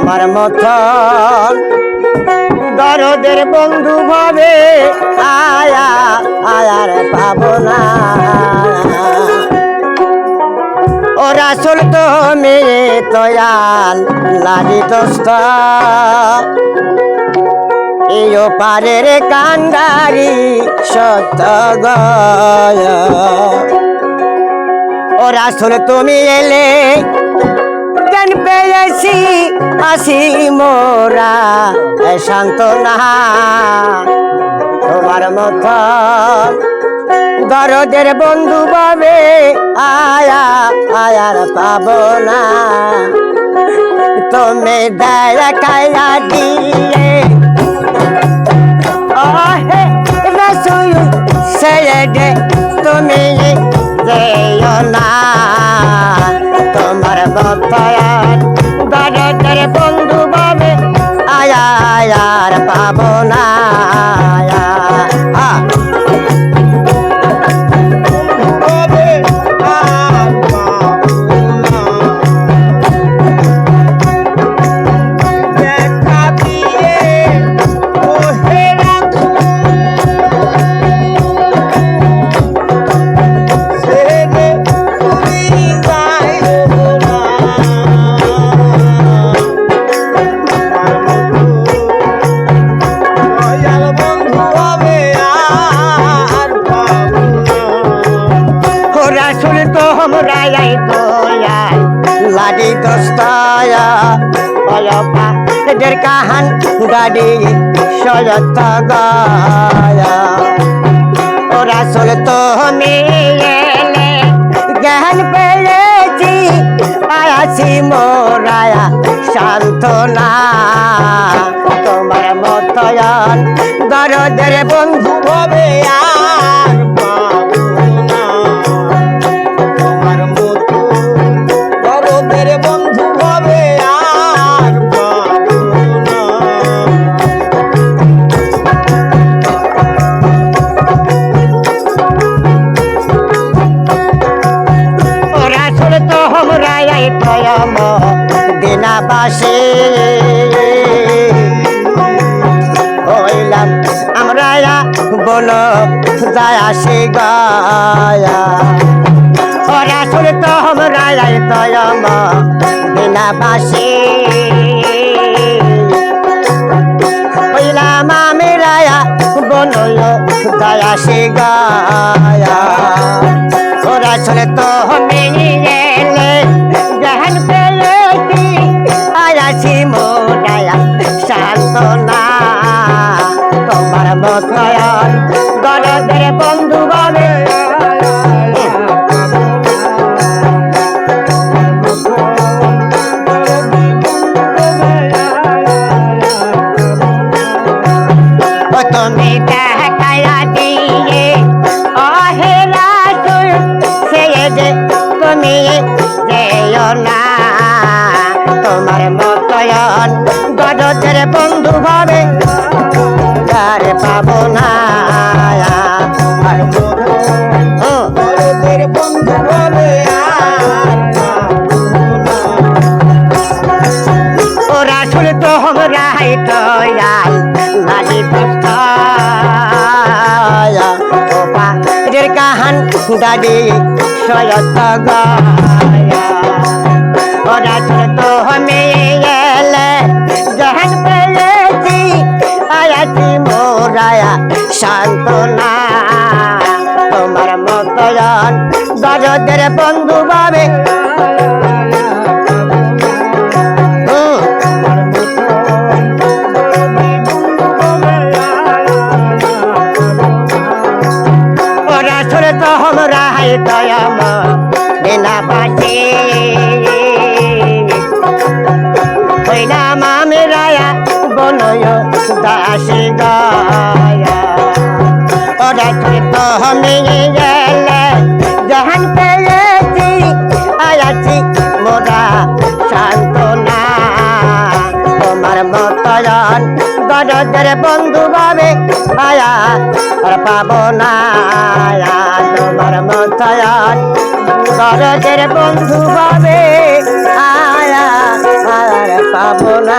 তোমার মতন দরদের বন্ধু ভাবে আয়া আয়ার পাবো না। ও রাসূল তুমি দয়াল লাগি দোস্ত, এই পারের কান্ডারি সত্য গয়। ও রাসূল তুমি এলে জ্ঞান পেয়েছি আসি মোরা সান্ত্বনা। তোমার মতন দরদের বন্ধু ভাবে আয়া আয়ার পাবো না। তুমি দয়া খাইয়া দিয়ে ওহে রাসূল সৈয়দে তুমি যেও না। তোমার মতন দরদের বন্ধু ভাবে আয়া আয়ার পাবো না। রাসূল তোমরা এই দয়াল লাগি দোস্তায়া বলপা দের কাহান গাড়ি সয়ত গায়া। ও রাসূল তুমি এলে জ্ঞান পেয়েছি আয়াছি মোরায়া সান্ত্বনা। তোমার মতন দরদের বন্ধু হবে আর দিনাবাসী হইলাম আমরা বল যায় আসি গায়া। ও রাসূল তোমরা দয়াম দিনাবাসী হইলাম আমি রায়া বনয় যায় আসি গায়া। ও রাসূল তুমি এলে জ্ঞান পেয়েছি আয়াছি মোরায়া সান্ত্বনা। তোমার মতন দরদের বন্ধু ভাবে তুমি দেখাইয়া দিয়ে ওহে রাসূল সৈয়দে তুমি যেও না। তোমার মতন দরদের বন্ধু ভাবে আর পাবো না। দরদের বন্ধু ভাবে ও রাসূল তোমরা দয়াল লাগি দোস্তায়া ও পারের কাহান গাড়ি সয়ত গায়া। ও রাসূল তুমি এলে জ্ঞান পেয়েছি আয়াছি মোরায়া সান্ত্বনা। তোমার মতন দরদের বন্ধু ভাবে ও রাসূল তোমরা দয়াম দিনাবাসী হইলাম আমি রায়া বনয় দাসী গায়া। ও রাসূল তুমি এলে জ্ঞান পেয়েছি আয়াছি মোরা সান্ত্বনা। তোমার মতন দরদের বন্ধু ভাবে আয়া আর পাবো না। তোমার মতন দরদের বন্ধু ভাবে আয়া আর ভাবনা